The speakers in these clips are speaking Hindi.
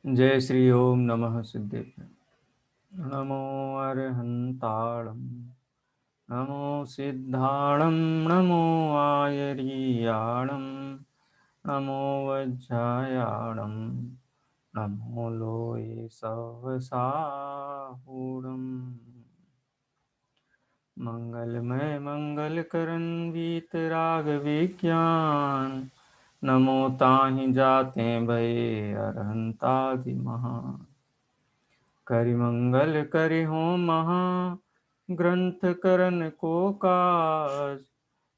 जय श्री ओम नमः सिद्धेभ्य। नमो अरहन्ताणं नमो सिद्धाणं नमो आयर्याणं नमो वज्रायाणं नमो लोये सवसाहूणम्। मंगलमय मंगलकरण वीतराग विज्ञान नमो ताहि जाते भये अरहंतादि महान। करि मंगल करि हो महा ग्रंथ करन को काज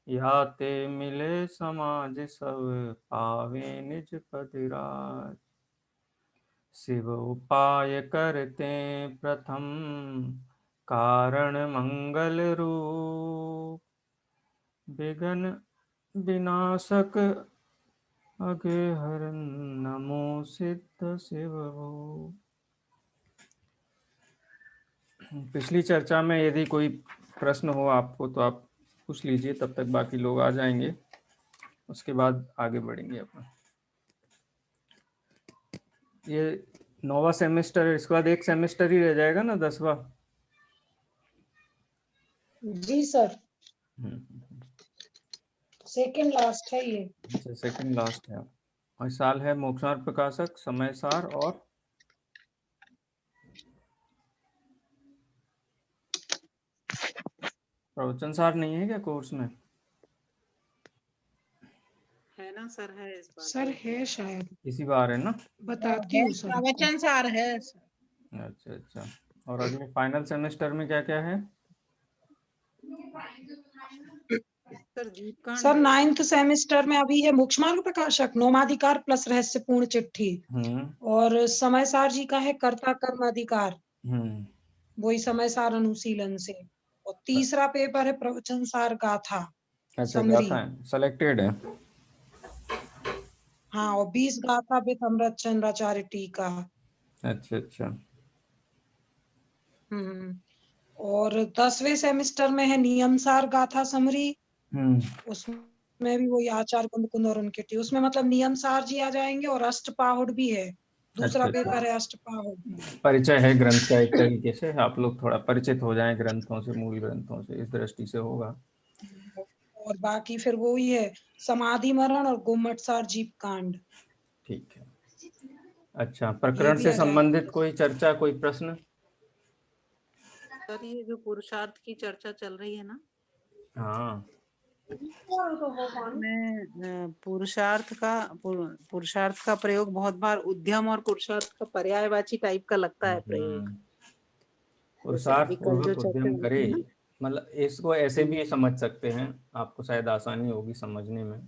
या ते मिले समाज सब पावे निज पद राज। शिव उपाय करते प्रथम कारण मंगल रूप विघ्न विनाशक अगे हरन नमो सिद्ध शिव। पिछली चर्चा में यदि कोई प्रश्न हो आपको तो आप पूछ लीजिए, तब तक बाकी लोग आ जाएंगे, उसके बाद आगे बढ़ेंगे अपना। ये 9वां सेमेस्टर है, इसके बाद एक सेमेस्टर ही रह जाएगा ना, 10वां। जी सर, सेकंड लास्ट है ये। अच्छा, सेकंड लास्ट है। और साल है मोक्षार्थ प्रकाशक, समय सार और प्रवचन सार नहीं है क्या कोर्स में? है ना सर, है इस बार सर है शायद, इसी बार है ना? बताती हूँ सर। प्रवचन सार है सर। अच्छा अच्छा। और अगले फाइनल सेमेस्टर में क्या क्या है? सर जीवकांड सर है। 9th सेमेस्टर में अभी है मोक्ष मार्ग प्रकाशक, नोमाधिकार प्लस रहस्यपूर्ण चिट्ठी, और समय सार जी का है कर्ता कर्म अधिकार, वही समय सार अनुशीलन से। और तीसरा पेपर है प्रवचन सार गाथा। अच्छा, समरी। गाथा है, सेलेक्टेड है। हाँ, और 20 गाथा विद अमृत चंद्राचार्य टीका। अच्छा अच्छा। और 10वें सेमेस्टर में है नियम सार गाथा समरी। उसमें भी वही आचार्य कुंद कुंद और उनके टी, उसमें मतलब नियम सार जी आ जाएंगे और अष्टपाहुड़ भी है। दूसरा अच्छा, पेपर है अष्टपाहुड़। परिचय है ग्रंथ का, एक तरीके से आप लोग थोड़ा परिचित हो जाएं ग्रंथों से, मूल ग्रंथों से, इस दृष्टि से होगा। और बाकी फिर वो ही है समाधि मरण और गुम्मट सार जीव कांड। ठीक है। अच्छा, प्रकरण से संबंधित कोई चर्चा, कोई प्रश्न? सर ये जो पुरुषार्थ की चर्चा चल रही है ना, हाँ, मैं पुरुषार्थ का प्रयोग बहुत बार उद्यम और पुरुषार्थ का पर्यायवाची टाइप का लगता है प्रयोग। पुरुषार्थ पूर्वक उद्यम करे, मतलब इसको ऐसे भी समझ सकते हैं, आपको शायद आसानी होगी समझने में,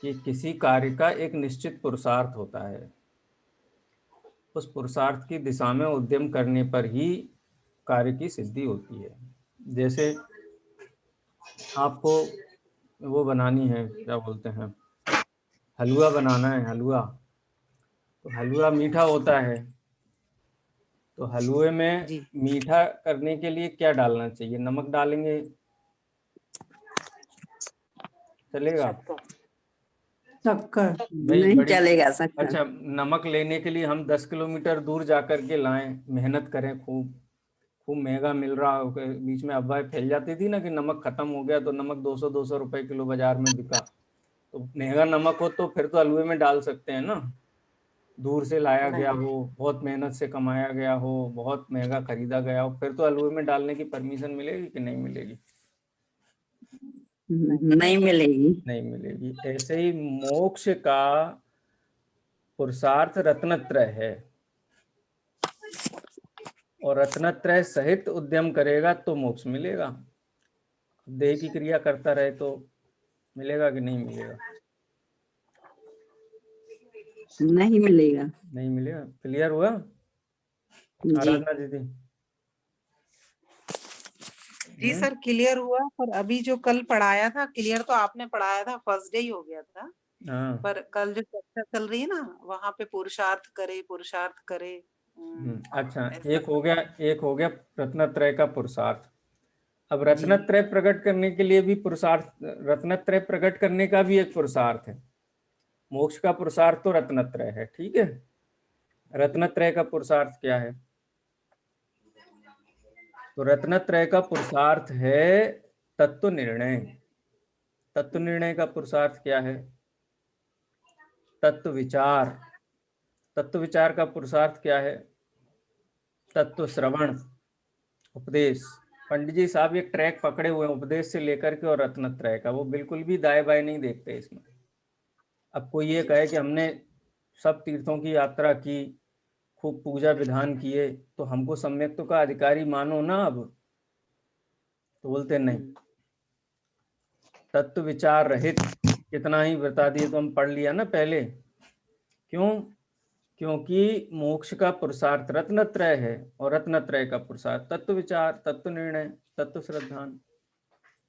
कि किसी कार्य का एक निश्चित पुरुषार्थ होता है, उस पुरुषार्थ की दिशा में उद्यम करने पर ही कार्य की सिद्धि होती है। जैसे आपको वो बनानी है, क्या बोलते हैं, हलवा बनाना है, हलवा, तो हलवा मीठा होता है, तो हलवे में मीठा करने के लिए क्या डालना चाहिए? नमक डालेंगे, चलेगा? शक्कर नहीं चलेगा, शक्कर। अच्छा, नमक लेने के लिए हम 10 किलोमीटर दूर जाकर के लाएं, मेहनत करें, खूब खूब महंगा मिल रहा हो, बीच में अफवाह फैल जाती थी ना कि नमक खत्म हो गया, तो नमक 200 रुपए किलो बाजार में बिका, तो महंगा नमक हो तो फिर तो हलवे में डाल सकते हैं ना। दूर से लाया गया हो, बहुत मेहनत से कमाया गया हो, बहुत महंगा खरीदा गया हो, फिर तो हलवे में डालने की परमिशन मिलेगी कि नहीं मिलेगी? नहीं मिलेगी। नहीं मिलेगी। ऐसे ही मोक्ष का पुरुषार्थ रत्नत्रय है, और रत्नत्रय सहित उद्यम करेगा तो मोक्ष मिलेगा। देह की क्रिया करता रहे तो मिलेगा कि नहीं मिलेगा? नहीं मिलेगा। नहीं मिलेगा। क्लियर हुआ आराधना दीदी? जी सर, क्लियर हुआ। पर अभी जो कल पढ़ाया था, क्लियर तो आपने पढ़ाया था, फर्स्ट डे ही हो गया था। पर कल जो चर्चा चल रही है ना, वहाँ पे पुरुषार्थ करे। अच्छा, एक हो गया रत्नत्रय का पुरुषार्थ। अब रत्नत्रय प्रकट करने के लिए भी पुरुषार्थ, रत्नत्रय प्रकट करने का भी एक पुरुषार्थ है। मोक्ष का पुरुषार्थ तो रत्नत्रय है, ठीक है। रत्नत्रय का पुरुषार्थ क्या है? तो रत्नत्रय का पुरुषार्थ है तत्व निर्णय। तत्व निर्णय का पुरुषार्थ क्या है? तत्व विचार। तत्व विचार का पुरुषार्थ क्या है? तत्व श्रवण, उपदेश। पंडित जी साहब एक ट्रैक पकड़े हुए हैं उपदेश से लेकर के और रत्नत्रय का, वो बिल्कुल भी दाएं बाएं नहीं देखते इसमें। अब कोई ये कहे कि हमने सब तीर्थों की यात्रा की, खूब पूजा विधान किए, तो हमको सम्यक्त्व का अधिकारी मानो ना अब, तो बोलते नहीं। तत्व विचार रहित कितना ही बता दिए तो हम पढ़ लिया ना पहले। क्यों? क्योंकि मोक्ष का पुरुषार्थ रत्नत्रय है और रत्नत्रय का पुरुषार्थ तत्व विचार, तत्व निर्णय, तत्व श्रद्धान।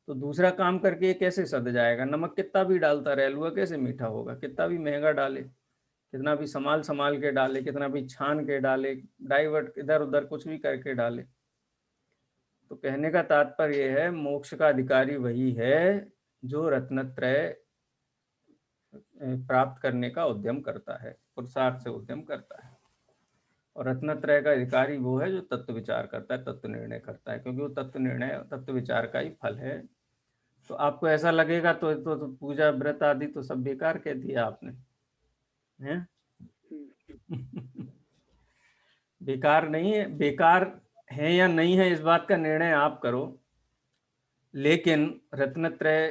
तो दूसरा काम करके ये कैसे सद जाएगा? नमक कितना भी डालता रहे, हलवा कैसे मीठा होगा? कितना भी महंगा डाले, कितना भी संभाल के डाले, कितना भी छान के डाले, डाइवर्ट इधर उधर कुछ भी करके डाले। तो कहने का तात्पर्य है मोक्ष का अधिकारी वही है जो रत्नत्रय प्राप्त करने का उद्यम करता है, पुरुषार्थ से उद्यम करता है। और रत्नत्रय का अधिकारी वो है जो तत्व विचार करता है, तत्व निर्णय करता है, क्योंकि वो तत्व निर्णय तत्व विचार का ही फल है। तो आपको ऐसा लगेगा तो पूजा व्रत आदि तो सब बेकार कह दिया आपने, हैं? बेकार नहीं है, बेकार है या नहीं है इस बात का निर्णय आप करो, लेकिन रत्नत्रय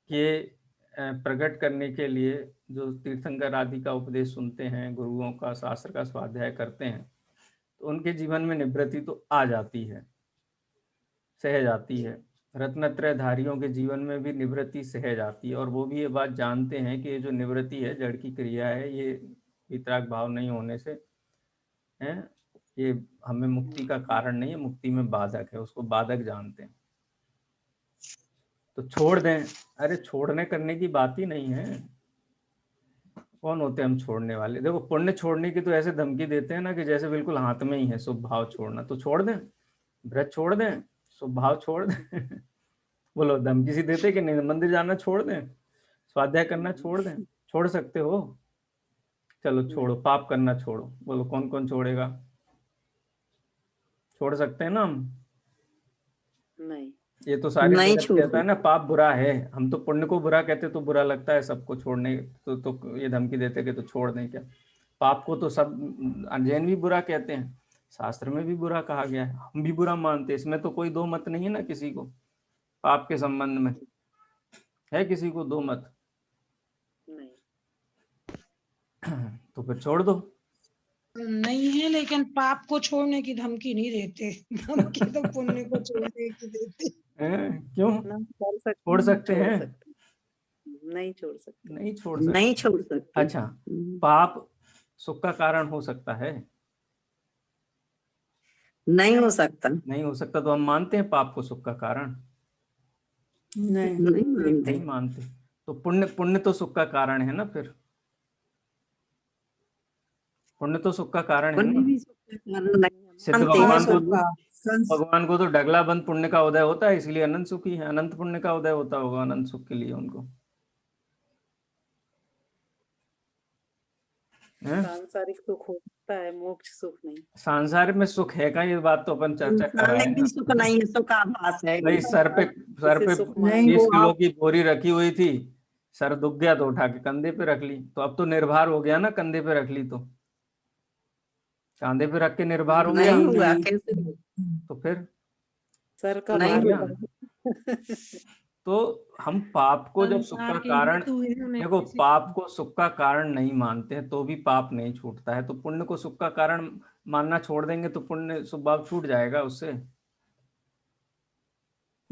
के प्रकट करने के लिए जो तीर्थंकर आदि का उपदेश सुनते हैं, गुरुओं का शास्त्र का स्वाध्याय करते हैं, तो उनके जीवन में निवृत्ति तो आ जाती है, सहज आती है। रत्नत्रय धारियों के जीवन में भी निवृत्ति सहज आती है, और वो भी ये बात जानते हैं कि ये जो निवृत्ति है जड़ की क्रिया है, ये वितराग भाव नहीं होने से है, ये हमें मुक्ति का कारण नहीं है, मुक्ति में बाधक है, उसको बाधक जानते हैं। तो छोड़ दें। अरे छोड़ने करने की बात ही नहीं है, कौन होते हैं हम छोड़ने वाले? देखो पुण्य छोड़ने की तो ऐसे धमकी देते हैं ना कि जैसे बिल्कुल हाथ में ही है शुभ भाव छोड़ना। तो छोड़ दें, व्रत छोड़ दें, शुभ भाव छोड़ दें। बोलो धमकी सी देते कि नहीं, मंदिर जाना छोड़ दें, स्वाध्याय करना छोड़ दें? छोड़ सकते हो? चलो छोड़ो, पाप करना छोड़ो। बोलो कौन कौन छोड़ेगा? छोड़ सकते हैं ना हम? नहीं। ये तो सारी जगत कहता है ना पाप बुरा है, हम तो पुण्य को बुरा कहते तो बुरा लगता है सबको छोड़ने, तो ये धमकी देते कि तो छोड़ दें क्या? पाप को तो सब जैन भी बुरा कहते हैं, शास्त्र में भी बुरा कहा गया है, हम भी बुरा मानते हैं, इसमें तो कोई दो मत नहीं है ना किसी को। पाप के संबंध में है किसी को दो मत? नहीं। तो फिर छोड़ दो। नहीं है, लेकिन पाप को छोड़ने की धमकी नहीं देते, धमकी तो पुण्य को छोड़ने की देते। क्यों? छोड़ सकते हैं? नहीं छोड़ सकते। नहीं छोड़ सकते। नहीं छोड़ सकते। अच्छा, पाप सुख का कारण हो सकता है? नहीं हो सकता। नहीं हो सकता। तो हम मानते हैं पाप को सुख का कारण? नहीं मानते। तो पुण्य तो सुख का कारण है ना? फिर पुण्य तो सुख का कारण है ना? सिद्ध भगवान को तो डगला बंद पुण्य का उदय होता है, इसलिए अनंत सुखी है। अनंत पुण्य का उदय होता होगा अनंत सुख के लिए उनको। सांसारिक सुख होता है, मोक्ष सुख नहीं। सांसारिक में सुख है का? ये बात तो अपन चर्चा कर रहे हैं। सुख नहीं है, सुख आभास है। भाई सर पे 20 किलो की बोरी रखी हुई थी, सर दुख गया तो उठा के कंधे पे रख ली, तो अब तो निर्भर हो गया ना, कंधे पे रख ली तो कांधे पे रख के निर्भर हो गया। नहीं हुआ कैसे? तो फिर सर का नहीं हुआ। तो हम पाप को जब सुख का कारण, देखो पाप को सुख का कारण नहीं मानते हैं तो भी पाप नहीं छूटता है। तो पुण्य को सुख का कारण मानना छोड़ देंगे तो पुण्य स्वभाव छूट जाएगा उससे?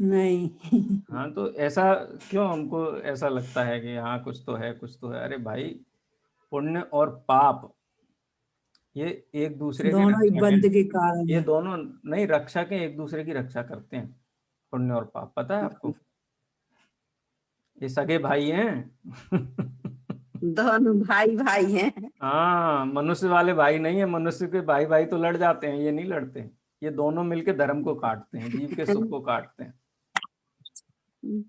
नहीं। हाँ, तो ऐसा क्यों हमको ऐसा लगता है कि हाँ कुछ तो है, कुछ तो है? अरे भाई, पुण्य और पाप ये एक दूसरे के दोनों एक बंद के कारण, ये दोनों नहीं रक्षक हैं, एक दूसरे की रक्षा करते हैं, पुण्य और पाप। पता है आपको? ये सगे भाई हैं। दोनों भाई भाई हैं। हाँ, मनुष्य वाले भाई नहीं है। मनुष्य के भाई भाई तो लड़ जाते हैं, ये नहीं लड़ते। ये दोनों मिलके धर्म को काटते हैं, जीव के सुख को काटते हैं।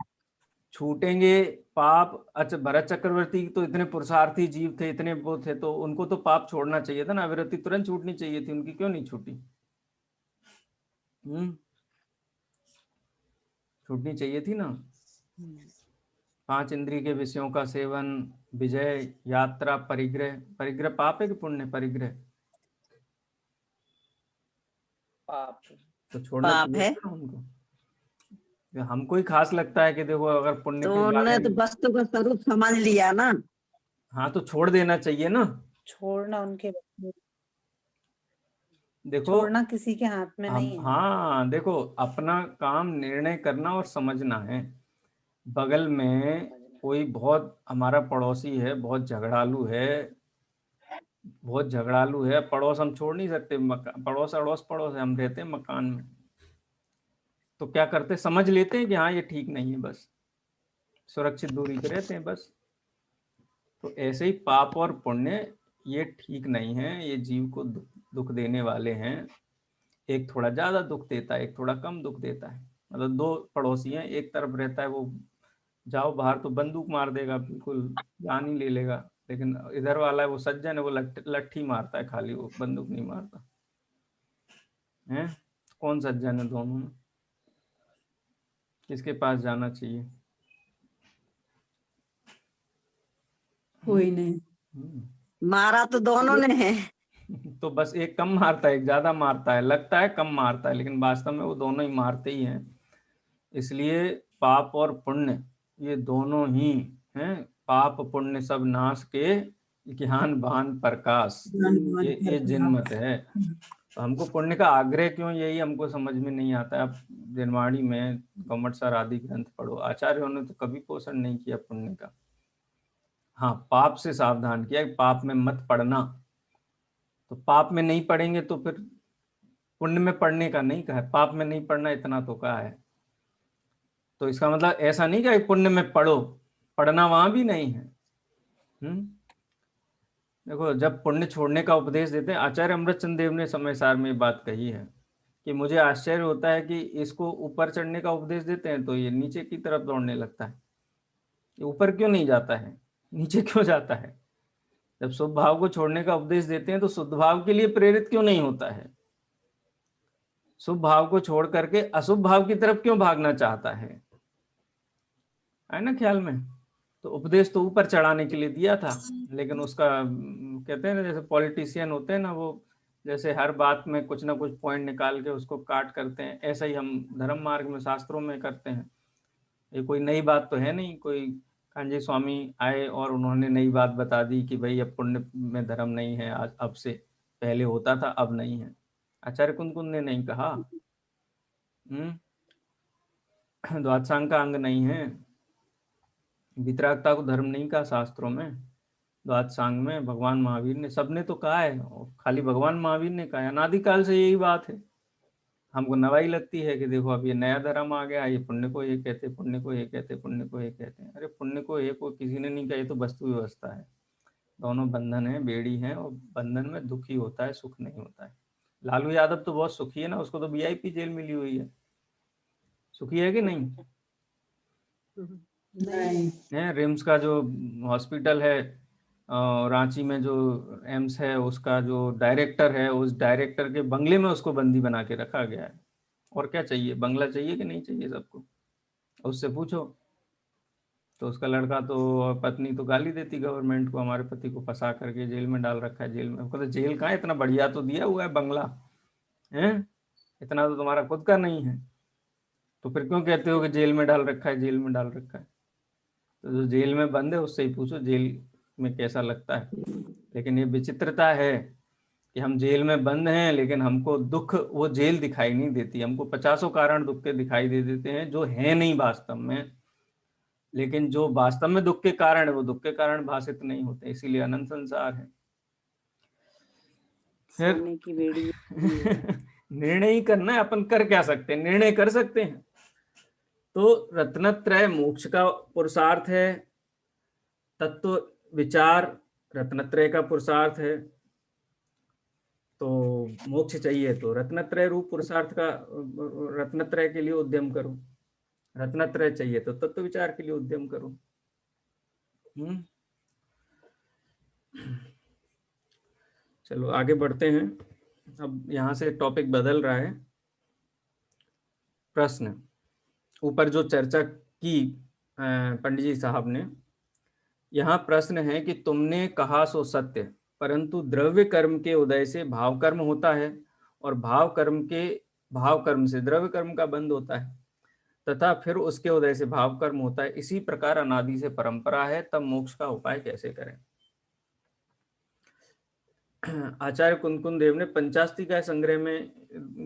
छूटेंगे पाप, अच्छा भरत चक्रवर्ती तो इतने पुरुषार्थी जीव थे, इतने वो थे, तो उनको तो पाप छोड़ना चाहिए था ना, अविरति तुरंत छूटनी चाहिए थी, उनकी क्यों नहीं छूटी? छूटनी चाहिए थी ना। 5 इंद्रिय के विषयों का सेवन, विजय, यात्रा, परिग्रह। परिग्रह पाप है कि पुण्य? परिग्रह पाप तो छोड़ना चाहिए था उनको। हमको ही खास लगता है कि देखो अगर पुण्य तो के उन्होंने बारे तो में, वस्तु का स्वरूप समझ लिया ना। हाँ तो छोड़ देना चाहिए ना। छोड़ना उनके, देखो छोड़ना किसी के हाथ में नहीं है। हाँ देखो, अपना काम निर्णय करना और समझना है। बगल में कोई बहुत हमारा पड़ोसी है, बहुत झगड़ालू है, बहुत झगड़ालू है, पड़ोस हम छोड़ नहीं सकते, पड़ोस अड़ोस पड़ोस है, हम रहते हैं मकान में, तो क्या करते, समझ लेते हैं कि हाँ ये ठीक नहीं है, बस सुरक्षित दूरी पे रहते हैं बस। तो ऐसे ही पाप और पुण्य ये ठीक नहीं है, ये जीव को दुख देने वाले हैं। एक थोड़ा ज्यादा दुख देता है, एक थोड़ा कम दुख देता है। मतलब 2 पड़ोसी हैं, एक तरफ रहता है वो जाओ बाहर तो बंदूक मार देगा, बिल्कुल जान ही ले लेगा, लेकिन इधर वाला है वो सज्जन है, वो लट्ठी मारता है खाली, वो बंदूक नहीं मारता है। कौन सज्जन है दोनों में? किसके पास जाना चाहिए? कोई नहीं, मारा तो दोनों ने है। तो बस एक कम मारता है, एक ज्यादा मारता है, लगता है कम मारता है, लेकिन वास्तव में वो दोनों ही मारते ही हैं। इसलिए पाप और पुण्य ये दोनों ही हैं। पाप पुण्य सब नाश के ज्ञान भान प्रकाश, ये जिनमत है। तो हमको पुण्य का आग्रह क्यों, यही हमको समझ में नहीं आता। आप दिनवाणी में कमठ सर आदि ग्रंथ पढ़ो, आचार्यों ने तो कभी पोषण नहीं किया पुण्य का। हाँ पाप से सावधान किया, पाप में मत पड़ना। तो पाप में नहीं पड़ेंगे तो फिर पुण्य में पढ़ने का नहीं कहा है, पाप में नहीं पढ़ना इतना तो कहा है। तो इसका मतलब ऐसा नहीं कि पुण्य में पढ़ो, पढ़ना वहां भी नहीं है। देखो जब पुण्य छोड़ने का उपदेश देते हैं, आचार्य अमृतचंद देव ने समय सार में बात कही है कि मुझे आश्चर्य होता है कि इसको ऊपर चढ़ने का उपदेश देते हैं तो ये नीचे की तरफ दौड़ने लगता है। ये ऊपर क्यों नहीं जाता है, नीचे क्यों जाता है? जब शुभ भाव को छोड़ने का उपदेश देते हैं तो शुद्ध भाव के लिए प्रेरित क्यों नहीं होता है? शुभ भाव को छोड़ करके अशुभ भाव की तरफ क्यों भागना चाहता है ना ख्याल में? तो उपदेश तो ऊपर चढ़ाने के लिए दिया था, लेकिन उसका कहते हैं ना, जैसे पॉलिटिशियन होते हैं ना, वो जैसे हर बात में कुछ ना कुछ पॉइंट निकाल के उसको काट करते हैं, ऐसा ही हम धर्म मार्ग में शास्त्रों में करते हैं। ये कोई नई बात तो है नहीं, कोई कांजी स्वामी आए और उन्होंने नई बात बता दी कि भाई अब पुण्य में धर्म नहीं है, आज अब से, पहले होता था अब नहीं है। आचार्य कुंद ने नहीं कहा। द्वादशांग का अंग नहीं है, वितरागता को धर्म नहीं कहा शास्त्रों में। द्वादशांग में भगवान महावीर ने, सबने तो कहा है, खाली भगवान महावीर ने कहा है, अनादिकाल से यही बात है। हमको नवाई लगती है कि देखो अब ये नया धर्म आ गया, ये पुण्य को ये कहते, पुण्य को ये कहते, पुण्य को ये कहते हैं। अरे पुण्य को ये को किसी ने नहीं कहा, ये तो वस्तु व्यवस्था है। दोनों बंधन है, बेड़ी है, और बंधन में दुख ही होता है, सुख नहीं होता है। लालू यादव तो बहुत सुखी है ना, उसको तो VIP जेल मिली हुई है। सुखी है कि नहीं? नहीं है। रिम्स का जो हॉस्पिटल है रांची में, जो एम्स है, उसका जो डायरेक्टर है, उस डायरेक्टर के बंगले में उसको बंदी बना के रखा गया है। और क्या चाहिए? बंगला चाहिए कि नहीं चाहिए सबको? उससे पूछो। तो उसका लड़का तो, पत्नी तो गाली देती गवर्नमेंट को, हमारे पति को फंसा करके जेल में डाल रखा है, जेल में। तो जेल कहाँ, इतना बढ़िया तो दिया हुआ है बंगला है, इतना तो तुम्हारा खुद का नहीं है, तो फिर क्यों कहते हो कि जेल में डाल रखा है, जेल में डाल रखा है? तो जो जेल में बंद है उससे ही पूछो जेल में कैसा लगता है। लेकिन ये विचित्रता है कि हम जेल में बंद हैं, लेकिन हमको दुख वो जेल दिखाई नहीं देती। हमको 50 कारण दुख के दिखाई दे देते हैं, जो है नहीं वास्तव में, लेकिन जो वास्तव में दुख के कारण है वो दुख के कारण भाषित नहीं होते, इसीलिए अनंत संसार है। फिर की बेड़ी निर्णय ही करना है, अपन कर क्या सकते हैं? निर्णय कर सकते हैं। तो रत्नत्रय मोक्ष का पुरुषार्थ है, तत्व विचार रत्नत्रय का पुरुषार्थ है। तो मोक्ष चाहिए तो रत्नत्रय रूप पुरुषार्थ का, रत्नत्रय के लिए उद्यम करो। रत्नत्रय चाहिए तो तत्व विचार के लिए उद्यम करो। चलो आगे बढ़ते हैं। अब यहाँ से टॉपिक बदल रहा है। प्रश्न ऊपर जो चर्चा की पंडित जी साहब ने, यहाँ प्रश्न है कि तुमने कहा सो सत्य, परंतु द्रव्य कर्म के उदय से भाव कर्म होता है और भाव कर्म से द्रव्य कर्म का बंध होता है तथा फिर उसके उदय से भाव कर्म होता है। इसी प्रकार अनादि से परंपरा है, तब मोक्ष का उपाय कैसे करें। आचार्य कुंदकुंद देव ने पंचास्तिका संग्रह में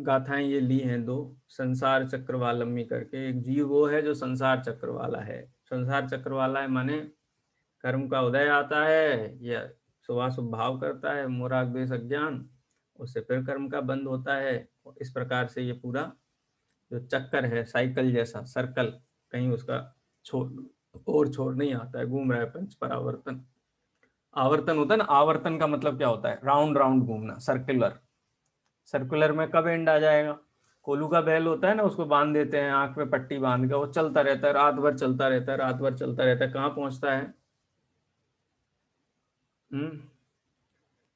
गाथाएं ये ली हैं दो, संसार चक्र वालम्य करके। एक जीव वो है जो संसार चक्र वाला है। संसार चक्र वाला है माने कर्म का उदय आता है या शुभाशुभ भाव करता है, मोराग द्वेष अज्ञान, उससे फिर कर्म का बंद होता है। इस प्रकार से ये पूरा जो चक्कर है, साइकिल जैसा सर्कल, कहीं उसका छोड़ नहीं आता है, घूम रहा है। पंच परावर्तन आवर्तन होता है ना। आवर्तन का मतलब क्या होता है? राउंड राउंड घूमना, सर्कुलर में कब एंड आ जाएगा? कोलू का बैल होता है ना, उसको बांध देते हैं आंख में पट्टी बांध के, वो चलता रहता है, रात भर चलता रहता है, कहाँ पहुंचता है?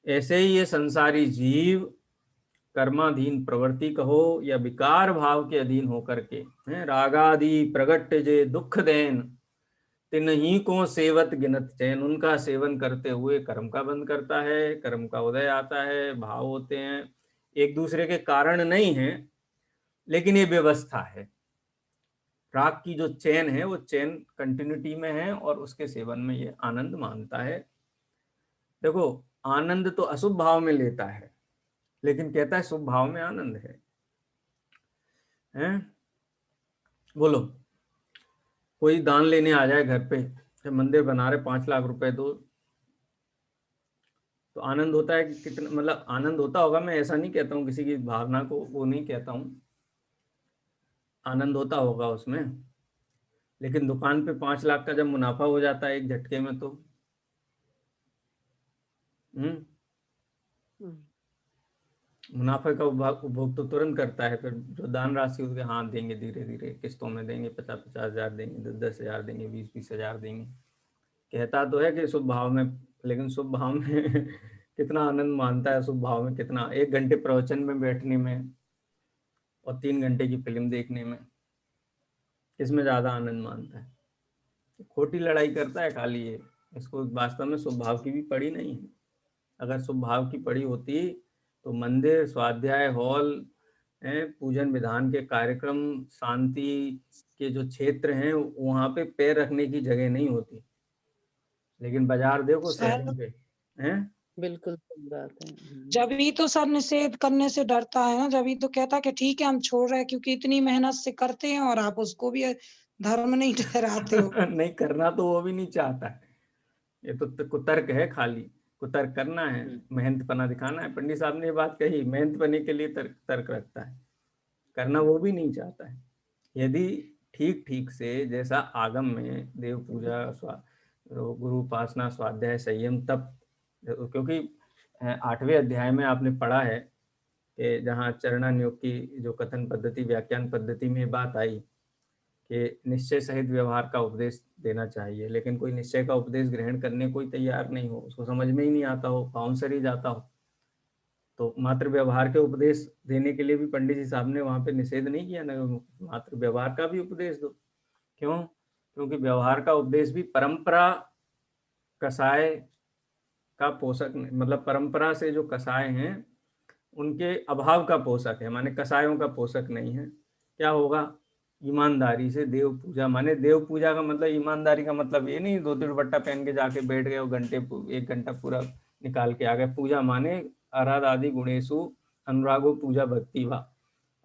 ऐसे ही ये संसारी जीव कर्माधीन प्रवृत्ति कहो या विकार भाव के अधीन होकर के रागादि प्रगट जे दुख देन तिन्हीं को सेवत गिनत चैन, उनका सेवन करते हुए कर्म का बंद करता है, कर्म का उदय आता है, भाव होते हैं। एक दूसरे के कारण नहीं है, लेकिन ये व्यवस्था है। राग की जो चैन है वो चैन कंटिन्यूटी में है और उसके सेवन में ये आनंद मानता है। देखो, आनंद तो अशुभ भाव में लेता है, लेकिन कहता है शुभ भाव में आनंद है। बोलो, कोई दान लेने आ जाए घर पे, जब मंदिर बना रहे 5 लाख रुपए दो, तो आनंद होता है कि कितना, मतलब आनंद होता होगा, मैं ऐसा नहीं कहता हूँ, किसी की भावना को वो नहीं कहता हूँ, आनंद होता होगा उसमें। लेकिन दुकान पे 5 लाख का जब मुनाफा हो जाता है एक झटके में, तो मुनाफे का उपभोग तो तुरंत करता है। फिर जो दान राशि उसके हाथ देंगे, धीरे धीरे किस्तों में देंगे, 50-50 हजार देंगे, 10-10 हजार देंगे, 20-20 हजार देंगे। कहता तो है कि शुभ भाव में, लेकिन शुभ भाव में कितना आनंद मानता है, शुभ भाव में कितना, 1 घंटे प्रवचन में बैठने में और 3 घंटे की फिल्म देखने में, किसमें ज्यादा आनंद मानता है? खोटी लड़ाई करता है खाली ये। इसको वास्तव में शुभ भाव की भी पड़ी नहीं है। अगर शुभ भाव की पड़ी होती तो मंदिर, स्वाध्याय हॉल, पूजन विधान के कार्यक्रम, शांति के जो क्षेत्र हैं, वहां पे पैर रखने की जगह नहीं होती। लेकिन बाजार देखो शहर पे हैं। बिल्कुल सही बात है। जब ही तो सर निषेध करने से डरता है ना, जब ही तो कहता कि ठीक है हम छोड़ रहे हैं, क्योंकि इतनी मेहनत से करते हैं और आप उसको भी धर्म नहीं ठहराते हो। नहीं करना तो वो भी नहीं चाहता है। ये तो कुतर्क है, खाली कुतर्क करना है, मेहनत पना दिखाना है। पंडित साहब ने ये बात कही, मेहनत पने के लिए तर्क रखता है, करना वो भी नहीं चाहता है। यदि ठीक से जैसा आगम में देव पूजा, गुरु उपासना, स्वाध्याय, संयम, तप, क्योंकि 8वें अध्याय में आपने पढ़ा है कि जहाँ चरणानुयोग की जो कथन पद्धति, व्याख्यान पद्धति में बात आई कि निश्चय सहित व्यवहार का उपदेश देना चाहिए, लेकिन कोई निश्चय का उपदेश ग्रहण करने कोई तैयार नहीं हो, उसको समझ में ही नहीं आता हो, बाउंसर ही जाता हो, तो मात्र व्यवहार के उपदेश देने के लिए भी पंडित जी साहब ने वहां पे निषेध नहीं किया ना, मात्र व्यवहार का भी उपदेश दो। क्यों? क्योंकि व्यवहार का उपदेश भी परंपरा कसाय का पोषक, मतलब परंपरा से जो कसाय हैं उनके अभाव का पोषक है, माने कसायों का पोषक नहीं है। क्या होगा? ईमानदारी से देव पूजा। माने देव पूजा का मतलब, ईमानदारी का मतलब ये नहीं धोती दुपट्टा पहन के जाके बैठ गए और 1 घंटा पूरा निकाल के आ गए। पूजा माने आराध आदि गुणेशु अनुरागो पूजा भक्ति वा,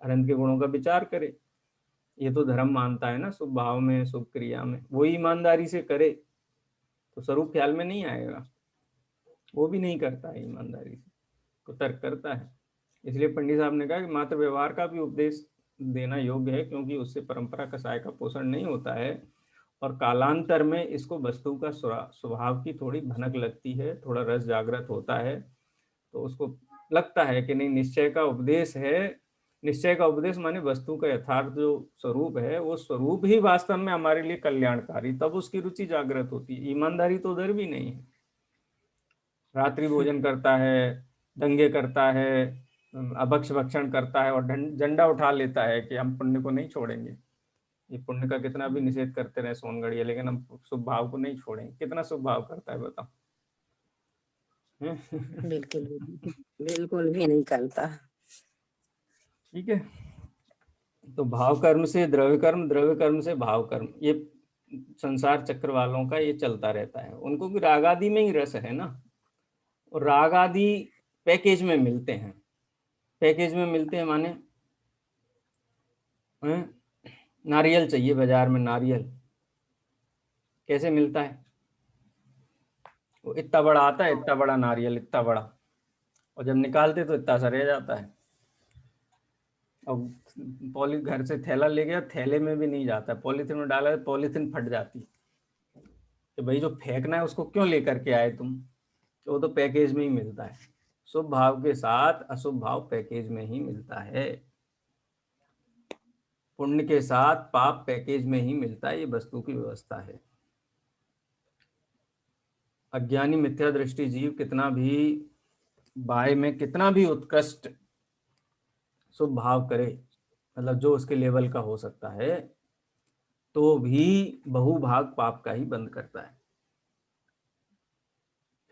अनंत के गुणों का विचार करे। ये तो धर्म मानता है ना, शुभ भाव में, शुभ क्रिया में। वो ईमानदारी से करे तो स्वरूप ख्याल में नहीं आएगा। वो भी नहीं करता है ईमानदारी से, तो तर्क करता है। इसलिए पंडित साहब ने कहा कि मात्र व्यवहार का भी उपदेश देना योग्य है, क्योंकि उससे परंपरा कसाय का पोषण नहीं होता है और कालांतर में इसको वस्तु का स्वभाव की थोड़ी भनक लगती है, थोड़ा रस जागृत होता है, तो उसको लगता है कि नहीं, निश्चय का उपदेश है निश्चय का उपदेश माने वस्तु का यथार्थ जो स्वरूप है वो स्वरूप ही वास्तव में हमारे लिए कल्याणकारी, तब उसकी रुचि जागृत होती है। ईमानदारी तो उधर भी नहीं है। रात्रि भोजन करता है, दंगे करता है, अभक्ष भक्षण करता है और झंडा उठा लेता है कि हम पुण्य को नहीं छोड़ेंगे। ये पुण्य का कितना भी निषेध करते रहे सोनगढ़िया, लेकिन हम शुभ भाव को नहीं छोड़ेंगे। कितना शुभ भाव करता है बताओ? बिल्कुल बिल्कुल भी नहीं करता। ठीक है, तो भाव कर्म से द्रव्य कर्म, द्रव्य कर्म से भाव कर्म, ये संसार चक्र वालों का ये चलता रहता है। उनको भी राग आदि में ही रस है ना, और राग आदि पैकेज में मिलते हैं। पैकेज में मिलते हैं माने नारियल चाहिए बाजार में, नारियल कैसे मिलता है? वो इतना बड़ा आता है, इतना बड़ा नारियल, इतना बड़ा, और जब निकालते तो इतना सा रह जाता है। और घर से थैला ले गया, थैले में भी नहीं जाता, पॉलीथिन में डाला है, पॉलीथिन फट जाती। तो भाई जो फेंकना है उसको क्यों लेकर के आए तुम? तो वो तो पैकेज में ही मिलता है। शुभ भाव के साथ अशुभ भाव पैकेज में ही मिलता है। पुण्य के साथ पाप पैकेज में ही मिलता है। ये वस्तु की व्यवस्था है। अज्ञानी मिथ्या दृष्टि जीव कितना भी बाह्य में कितना भी उत्कृष्ट शुभ भाव करे, मतलब जो उसके लेवल का हो सकता है, तो भी बहुभाग पाप का ही बंद करता है।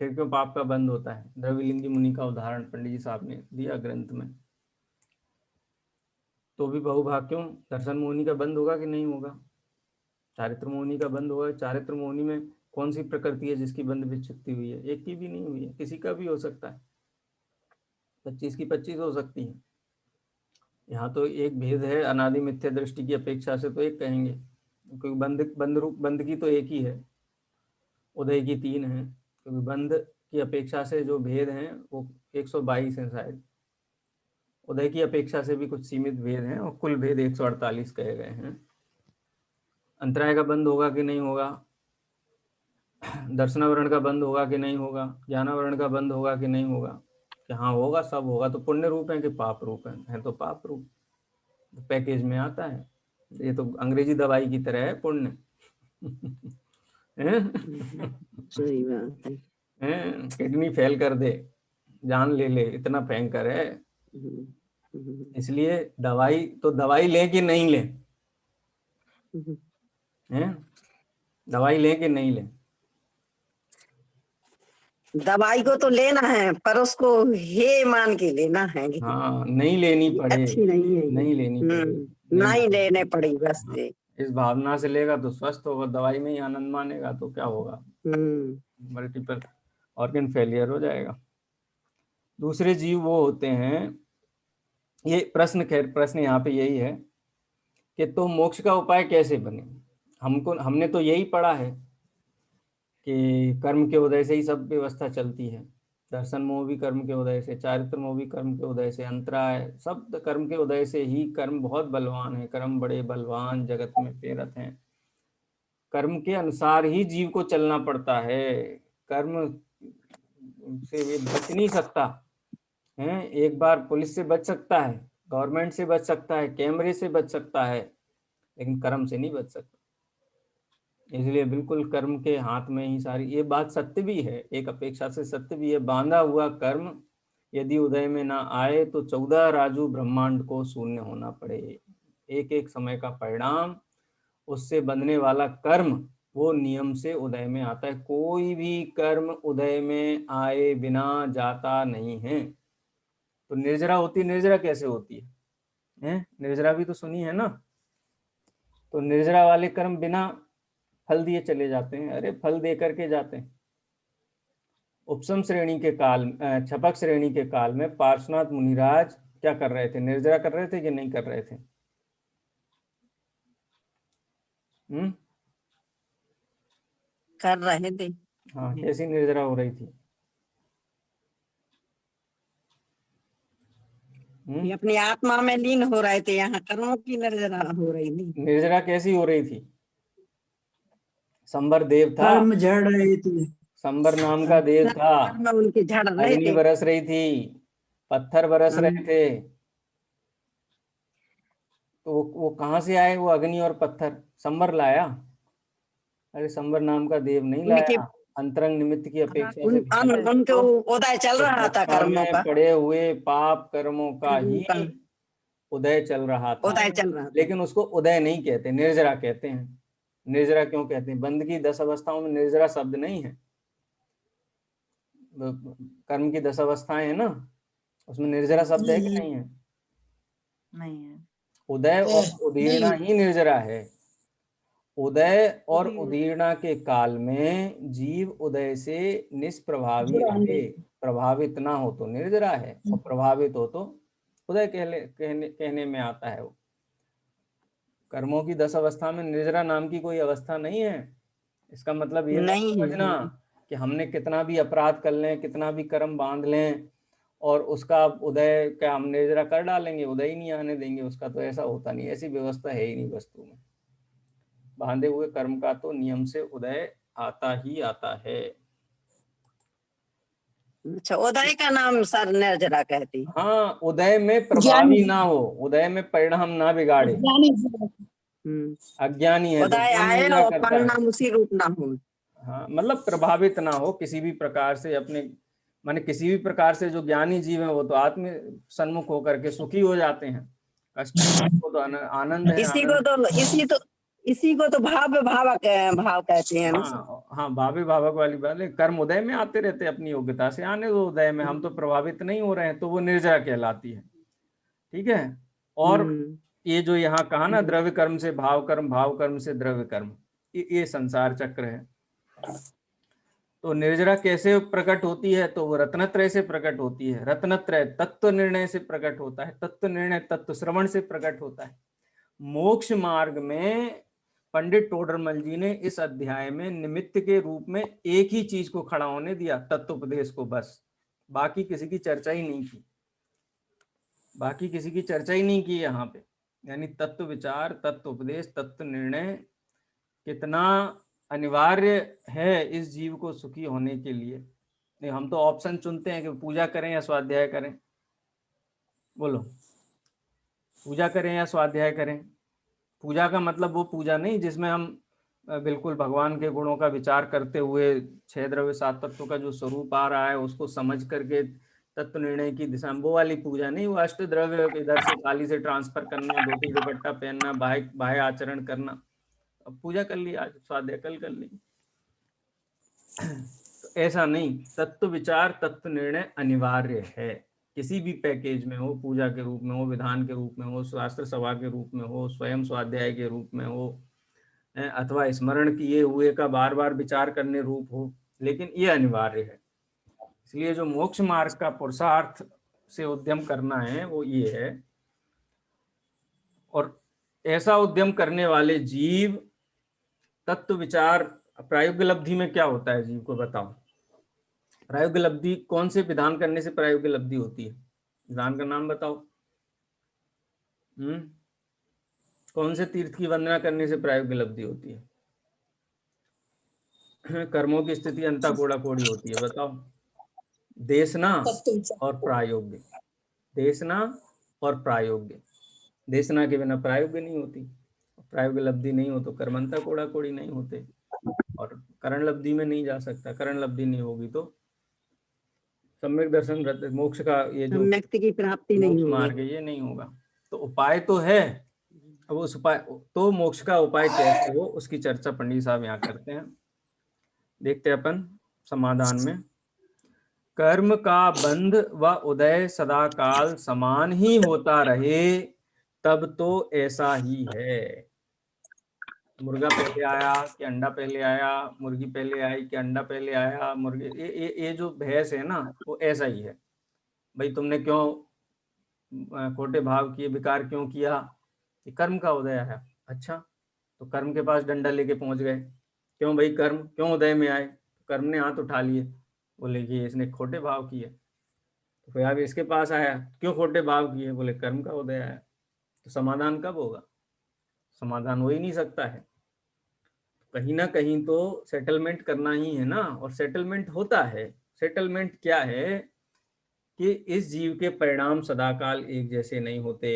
फिर क्यों पाप का बंद होता है? द्रविलिंगी मुनि का उदाहरण पंडित जी साहब ने दिया ग्रंथ में। तो भी बहुभाग क्यों? दर्शन मोहिनी का बंद होगा कि नहीं होगा? चारित्र मोहिनी का बंद होगा। चारित्र मोहिनी में कौन सी प्रकृति है जिसकी बंद विच्छित्ति हुई है? एक की भी नहीं हुई है, किसी का भी हो सकता है। 25 की 25 हो सकती है। यहाँ तो एक भेद है, अनादि मिथ्या दृष्टि की अपेक्षा से तो एक कहेंगे, क्योंकि बंद की तो एक ही है, उदय की 3 है। क्योंकि बंद की अपेक्षा से जो भेद हैं वो 122 हैं शायद, उदय की अपेक्षा से भी कुछ सीमित भेद हैं, और कुल भेद 148 कहे गए हैं। अंतराय का बंद होगा कि नहीं होगा? दर्शनावरण का बंद होगा कि नहीं होगा? ज्ञानावरण का बंद होगा कि नहीं होगा? कि हाँ होगा, सब होगा। तो पुण्य रूप है कि पाप रूप है तो पाप रूप, तो पैकेज में आता है। ये तो अंग्रेजी दवाई की तरह है पुण्य। सही बात है। किडनी फेल कर दे, जान ले ले, इतना भयंकर है। इसलिए दवाई लें कि नहीं लें? दवाई लें कि नहीं लें? दवाई को तो लेना है, पर उसको हे मान के लेना है। हाँ, नहीं लेनी पड़े, अच्छी नहीं है, नहीं लेनी पड़े, नहीं लेने पड़ी बस। हाँ, इस भावना से लेगा तो स्वस्थ होगा। दवाई में ही आनंद मानेगा तो क्या होगा? मल्टीपल ऑर्गन फेलियर हो जाएगा। दूसरे जीव वो होते हैं, ये प्रश्न यहाँ पे यही है कि तो मोक्ष का उपाय कैसे बने? हमने तो यही पढ़ा है कि कर्म के उदय से ही सब व्यवस्था चलती है। दर्शन मोह भी कर्म के उदय से, चारित्र मोह भी कर्म के उदय से, अंतराय सब कर्म के उदय से ही। कर्म बहुत बलवान है, कर्म बड़े बलवान जगत में प्रेरक हैं। कर्म के अनुसार ही जीव को चलना पड़ता है। कर्म से ये बच नहीं सकता है। एक बार पुलिस से बच सकता है, गवर्नमेंट से बच सकता है, कैमरे से बच सकता है, लेकिन कर्म से नहीं बच सकता। इसलिए बिल्कुल कर्म के हाथ में ही सारी, ये बात सत्य भी है, एक अपेक्षा से सत्य भी है। बांधा हुआ कर्म यदि उदय में ना आए तो 14 राजू ब्रह्मांड को शून्य होना पड़े। एक एक समय का परिणाम, उससे बंधने वाला कर्म वो नियम से उदय में आता है। कोई भी कर्म उदय में आए बिना जाता नहीं है। तो निर्जरा होती, निर्जरा कैसे होती है? निर्जरा भी तो सुनी है ना। तो निर्जरा वाले कर्म बिना फल दिए चले जाते हैं। अरे फल दे करके जाते हैं। उपसम श्रेणी के काल, छपक श्रेणी के काल में पार्श्वनाथ मुनिराज क्या कर रहे थे? निर्जरा कर रहे थे कि नहीं कर रहे थे? कर रहे थे। हाँ, कैसी निर्जरा हो रही थी? ये अपनी आत्मा में लीन हो रहे थे, यहाँ कर्मों की निर्जरा हो रही थी। निर्जरा कैसी हो रही थी? संबर देव था, कर्म झड़ रहे थे। संबर नाम का देव था, उनके झड़ रहे अग्नि थे, बरस रही थी, पत्थर बरस रहे थे। तो वो कहाँ से आए? वो अग्नि और पत्थर, संवर लाया? अरे संवर नाम का देव नहीं लाया, अंतरंग निमित्त की अपेक्षा से उनके उदय चल रहा था कर्मों का, पड़े हुए पाप कर्मों का ही उदय चल रहा था, उदय चल रहा था। लेकिन उसको उदय नहीं कहते, निर्जरा कहते हैं। निर्जरा क्यों कहते हैं? बंद की 10 अवस्थाओं में निर्जरा शब्द नहीं है। कर्म की 10 अवस्थाएं है ना, उसमें निर्जरा शब्द है कि नहीं है? नहीं है। उदय और उदीर्णा ही निर्जरा है। उदय और उदीर्णा के काल में जीव उदय से निष्प्रभावी रहे, प्रभावित ना हो तो निर्जरा है, और प्रभावित हो तो उदय कहने में आता है। वो कर्मों की 10 अवस्था में निर्जरा नाम की कोई अवस्था नहीं है। इसका मतलब ये नहीं समझना कि हमने कितना भी अपराध कर लें, कितना भी कर्म बांध लें और उसका उदय क्या हम निर्जरा कर डालेंगे, उदय ही नहीं आने देंगे उसका, तो ऐसा होता नहीं, ऐसी व्यवस्था है ही नहीं वस्तु में। बांधे हुए कर्म का तो नियम से उदय आता ही आता है। अच्छा, उदय का नाम सर निर्जरा कहती। हाँ, उदय में प्रभावी ना हो, उदय में परिणाम ना बिगाड़े, अज्ञानी है उदय आए और परिणाम उसी रूप ना हो। हाँ, मतलब प्रभावित ना हो किसी भी प्रकार से अपने, माने किसी भी प्रकार से। जो ज्ञानी जीव है वो तो आत्म सन्मुख होकर के सुखी हो जाते हैं, कष्ट को तो आनंद है। इसी को तो भाव कहते हैं। हाँ, भावे भावक वाली बात है। कर्म उदय में आते रहते अपनी योग्यता से, आने दो उदय में, हम तो प्रभावित नहीं हो रहे हैं, तो वो निर्जरा कहलाती है। ठीक है। और ये जो यहाँ कहा ना, द्रव्य कर्म से भाव कर्म, भाव कर्म से द्रव्य कर्म, ये संसार चक्र है। तो निर्जरा कैसे प्रकट होती है? तो वो रत्नत्रय से प्रकट होती है। रत्नत्रय तत्व निर्णय से प्रकट होता है, तत्व निर्णय तत्व श्रवण से प्रकट होता है। मोक्ष मार्ग में पंडित टोडरमल जी ने इस अध्याय में निमित्त के रूप में एक ही चीज को खड़ा होने दिया, तत्वोपदेश को, बस। बाकी किसी की चर्चा ही नहीं की, बाकी किसी की चर्चा ही नहीं की यहाँ पे। यानी तत्व विचार, तत्व उपदेश, तत्व निर्णय कितना अनिवार्य है इस जीव को सुखी होने के लिए। नहीं, हम तो ऑप्शन चुनते हैं कि पूजा करें या स्वाध्याय करें। बोलो, पूजा करें या स्वाध्याय करें? पूजा का मतलब वो पूजा नहीं जिसमें हम बिल्कुल भगवान के गुणों का विचार करते हुए 6 द्रव्य 7 तत्वों का जो स्वरूप आ रहा है उसको समझ करके तत्व निर्णय की दिशा में, वो वाली पूजा नहीं। वो अष्ट द्रव्य इधर से काली से ट्रांसफर करना, धोती दुपट्टा पहनना, बाह्य आचरण करना। अब पूजा कर ली, आज स्वाध्याय कल कर ली, तो ऐसा नहीं। तत्व विचार, तत्व निर्णय अनिवार्य है, किसी भी पैकेज में हो, पूजा के रूप में हो, विधान के रूप में हो, शास्त्र सभा के रूप में हो, स्वयं स्वाध्याय के रूप में हो, अथवा स्मरण किए हुए का बार बार विचार करने रूप हो, लेकिन ये अनिवार्य है। इसलिए जो मोक्ष मार्ग का पुरुषार्थ से उद्यम करना है वो ये है। और ऐसा उद्यम करने वाले जीव तत्व विचार, प्रायोगिक लब्धि में क्या होता है जीव को बताओ? प्रायोगिक लब्धि कौन से विधान करने से प्रायोगिक लब्धि होती है? विधान का नाम बताओ। कौन से तीर्थ की वंदना करने से प्रायोगिक लब्धि होती है? कर्मों की स्थिति अंता कोड़ा कोड़ी होती है, बताओ। देशना और प्रायोग्य, देशना और प्रायोग्य। देशना के बिना प्रायोग्य नहीं होती, प्रायोगिक लब्धि नहीं हो तो कर्मंता कोड़ा कोड़ी नहीं होते, और करण लब्धि में नहीं जा सकता। करण लब्धि नहीं होगी तो सम्यक दर्शन, मोक्ष का ये जो की प्राप्ति नहीं होगी, मार्ग ये नहीं होगा। तो उपाय तो है, अब उस उपाय, तो मोक्ष का उपाय कैसे हो उसकी चर्चा पंडित साहब यहाँ करते हैं। देखते हैं अपन समाधान में। कर्म का बंध व उदय सदा काल समान ही होता रहे तब तो ऐसा ही है। मुर्गा पहले आया कि अंडा पहले आया, मुर्गी पहले आई कि अंडा पहले आया, मुर्गी, ये जो बहस है ना, वो ऐसा ही है। भाई तुमने क्यों खोटे भाव किए, विकार क्यों किया? ये कर्म का उदय है। अच्छा, तो कर्म के पास डंडा लेके पहुंच गए, क्यों भाई कर्म क्यों उदय में आए? कर्म ने हाथ उठा लिए, बोले कि इसने खोटे भाव किए। तो फिर अब इसके पास आया, क्यों खोटे भाव किए? बोले कर्म का उदय आया। तो समाधान कब होगा? समाधान हो ही नहीं सकता है। कहीं ना कहीं तो सेटलमेंट करना ही है ना, और सेटलमेंट होता है। सेटलमेंट क्या है कि इस जीव के परिणाम सदाकाल एक जैसे नहीं होते।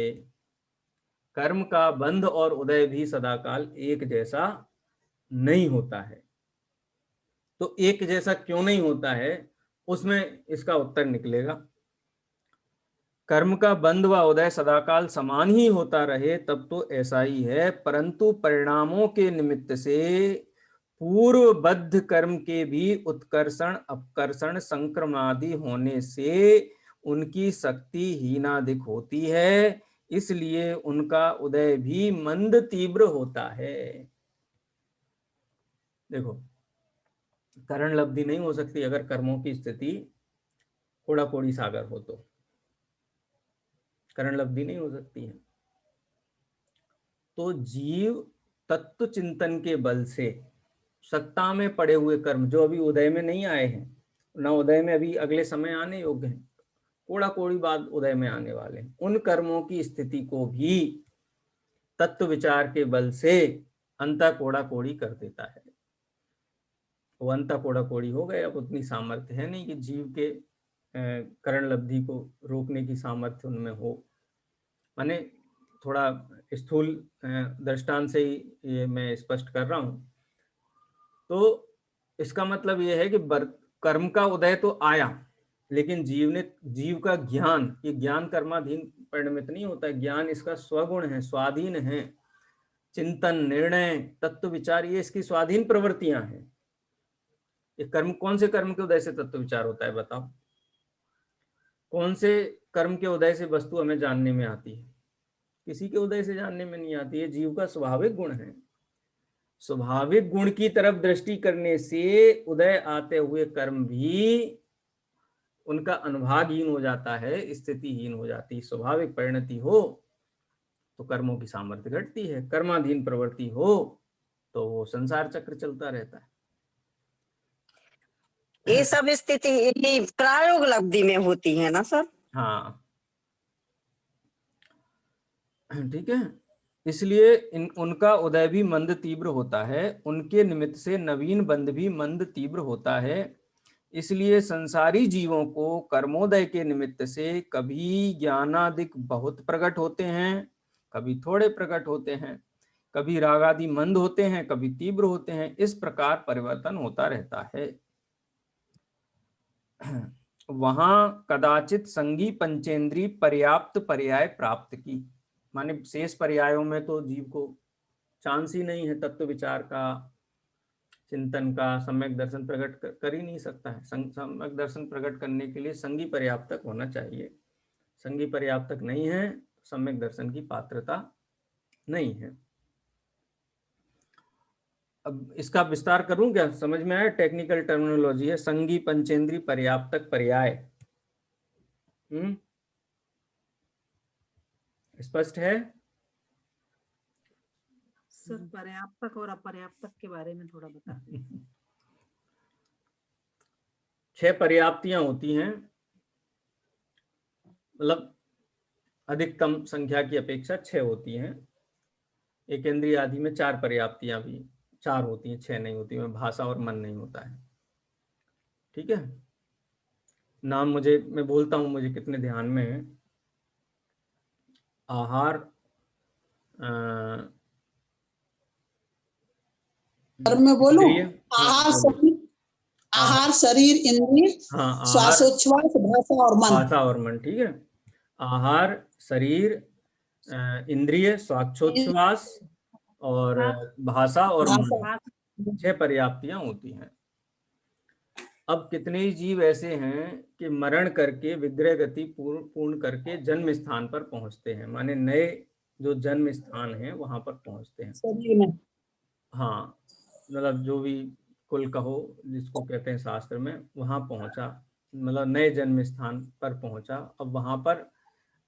कर्म का बंध और उदय भी सदाकाल एक जैसा नहीं होता है। तो एक जैसा क्यों नहीं होता है, उसमें इसका उत्तर निकलेगा। कर्म का बंध व उदय सदाकाल समान ही होता रहे तब तो ऐसा ही है, परंतु परिणामों के निमित्त से पूर्वबद्ध कर्म के भी उत्कर्षण अपकर्षण संक्रमणादि होने से उनकी शक्ति हीनाधिक होती है, इसलिए उनका उदय भी मंद तीव्र होता है। देखो, करण लब्धि नहीं हो सकती अगर कर्मों की स्थिति कोड़ा कोड़ी सागर हो, तो करण लब्धि नहीं हो सकती है। तो जीव तत्व चिंतन के बल से सत्ता में पड़े हुए कर्म जो अभी उदय में नहीं आए हैं, न उदय में अभी अगले समय आने योग्य हैं, कोड़ा कोड़ी बाद उदय में आने वाले हैं, उन कर्मों की स्थिति को भी तत्व विचार के बल से अंता कोड़ा कोड़ी कर देता है। वो अंता कोड़ा कोड़ी हो गए, अब उतनी सामर्थ्य है नहीं कि जीव के करण लब्धि को रोकने की सामर्थ्य उनमें हो। माने थोड़ा स्थूल दृष्टांत से ही ये मैं स्पष्ट कर रहा हूं। तो इसका मतलब ये है कि कर्म का उदय तो आया, लेकिन जीव का ज्ञान, ये ज्ञान कर्माधीन परिणमित नहीं होता है, ज्ञान इसका स्वगुण है, स्वाधीन है। चिंतन, निर्णय, तत्व विचार, ये इसकी स्वाधीन प्रवृत्तियां हैं। ये कर्म, कौन से कर्म के उदय से तत्व विचार होता है बताओ? कौन से कर्म के उदय से वस्तु हमें जानने में आती है? किसी के उदय से जानने में नहीं आती है, जीव का स्वाभाविक गुण है। स्वाभाविक गुण की तरफ दृष्टि करने से उदय आते हुए कर्म भी उनका अनुभागहीन हो जाता है, स्थितिहीन हो जाती है। स्वाभाविक परिणति हो तो कर्मों की सामर्थ्य घटती है, कर्माधीन प्रवृत्ति हो तो वो संसार चक्र चलता रहता है। ये सब स्थिति प्रायोग लब्धि में होती है ना सर? हाँ, ठीक है। इसलिए उनका उदय भी मंद तीव्र होता है, उनके निमित्त से नवीन बंध भी मंद तीव्र होता है। इसलिए संसारी जीवों को कर्मोदय के निमित्त से कभी ज्ञानादिक बहुत प्रकट होते हैं, कभी थोड़े प्रकट होते हैं, कभी रागादि मंद होते हैं, कभी तीव्र होते हैं। इस प्रकार परिवर्तन होता रहता है। वहां कदाचित संगी पंचेंद्री पर्याप्त पर्याय प्राप्त की, माने शेष पर्यायों में तो जीव को चांस ही नहीं है तत्व विचार का, चिंतन का, सम्यक दर्शन प्रकट कर ही नहीं सकता है। सम्यक दर्शन प्रकट करने के लिए संगी पर्याप्तक होना चाहिए। संगी पर्याप्तक नहीं है, सम्यक दर्शन की पात्रता नहीं है। अब इसका विस्तार करूं क्या? समझ में आया? टेक्निकल टर्मिनोलॉजी है, संगी पंचेंद्री पर्याप्तक पर्याय। स्पष्ट है सर? पर्याप्तक और अपर्याप्तक के बारे में थोड़ा बता दीजिए। 6 पर्याप्तियां होती हैं, मतलब अधिकतम संख्या की अपेक्षा 6 होती हैं। एक इंद्रिय आदि में 4 पर्याप्तियां भी 4 होती हैं, 6 नहीं होती हैं। भाषा और मन नहीं होता है, ठीक है। नाम मैं बोलता हूं, मुझे कितने ध्यान में है। आहार, मैं बोलूं? आहार, शरीर, इंद्रिय, श्वासोच्छ्वास, भाषा और मन। भाषा और मन, ठीक है। आहार, शरीर, इंद्रिय, श्वासोच्छ्वास और भाषा और मन, 6 पर्याप्तियां होती हैं। अब कितने ही जीव ऐसे हैं कि मरण करके विग्रह गति पूर्ण करके जन्म स्थान पर पहुंचते हैं, माने नए जो जन्म स्थान है वहां पर पहुंचते हैं। हाँ, मतलब जो भी कुल कहो जिसको कहते हैं शास्त्र में, वहां पहुंचा, मतलब नए जन्म स्थान पर पहुंचा। अब वहां पर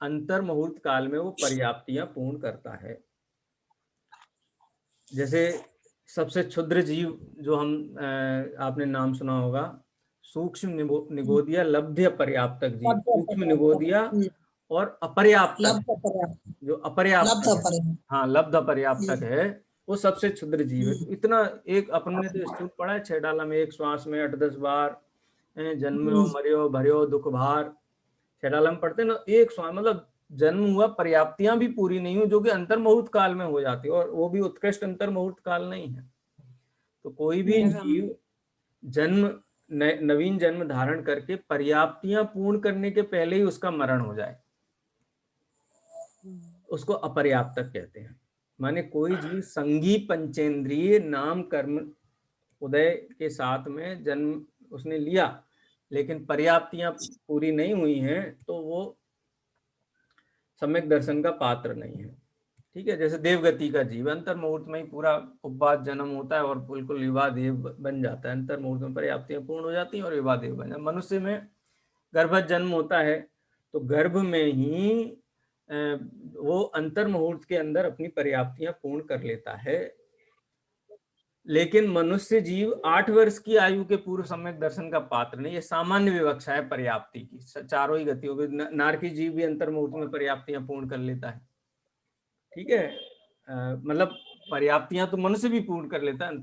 अंतर मुहूर्त काल में वो पर्याप्तियां पूर्ण करता है। जैसे सबसे क्षुद्र जीव जो हम आपने नाम सुना होगा, सूक्ष्म निगोदिया लब्ध्य पर्याप्तक जीव। सूक्ष्म निगोदिया और अपर्याप्तक, जो अपर्याप्त, हाँ लब्ध अपर्याप्तक है, वो सबसे क्षुद्र जीव है। तो इतना एक अपने तो स्थूल पड़ा है 6 डाला में, एक श्वास में 8-10 बार जन्म्यो मर्यो भर्यो दुख भार, 6 डाला में पढ़ते ना, एक श्वास मतलब जन्म हुआ, पर्याप्तियां भी पूरी नहीं हुई, जो कि अंतर्मुहूर्त काल में हो जाती है, और वो भी उत्कृष्ट अंतर्मुहूर्त काल नहीं है। तो कोई भी जीव जन्म नवीन जन्म धारण करके पर्याप्तियां पूर्ण करने के पहले ही उसका मरण हो जाए, उसको अपर्याप्तक कहते हैं। माने कोई जीव संगी पंचेंद्रिय नाम कर्म उदय के साथ में जन्म उसने लिया, लेकिन पर्याप्तियां पूरी नहीं हुई हैं, तो वो सम्यक दर्शन का पात्र नहीं है। ठीक है, जैसे देवगति का जीव अंतर मुहूर्त में ही पूरा उपवास जन्म होता है और बिल्कुल विवाह देव बन जाता है, अंतर मुहूर्त में पर्याप्तियां पूर्ण हो जाती हैं और विवाह देव बन जाता है। मनुष्य में गर्भज जन्म होता है तो गर्भ में ही वो अंतर मुहूर्त के अंदर अपनी पर्याप्तियां पूर्ण कर लेता है, लेकिन मनुष्य जीव 8 वर्ष की आयु के पूर्व सम्यक दर्शन का पात्र नहीं। ये सामान्य विवक्षा है पर्याप्ति की, चारों ही गतियों में। नारकी जीव भी अंतर मुहूर्त में पर्याप्तियां पूर्ण कर लेता है। ठीक है, मतलब पर्याप्तियां तो मनुष्य भी पूर्ण कर लेता है,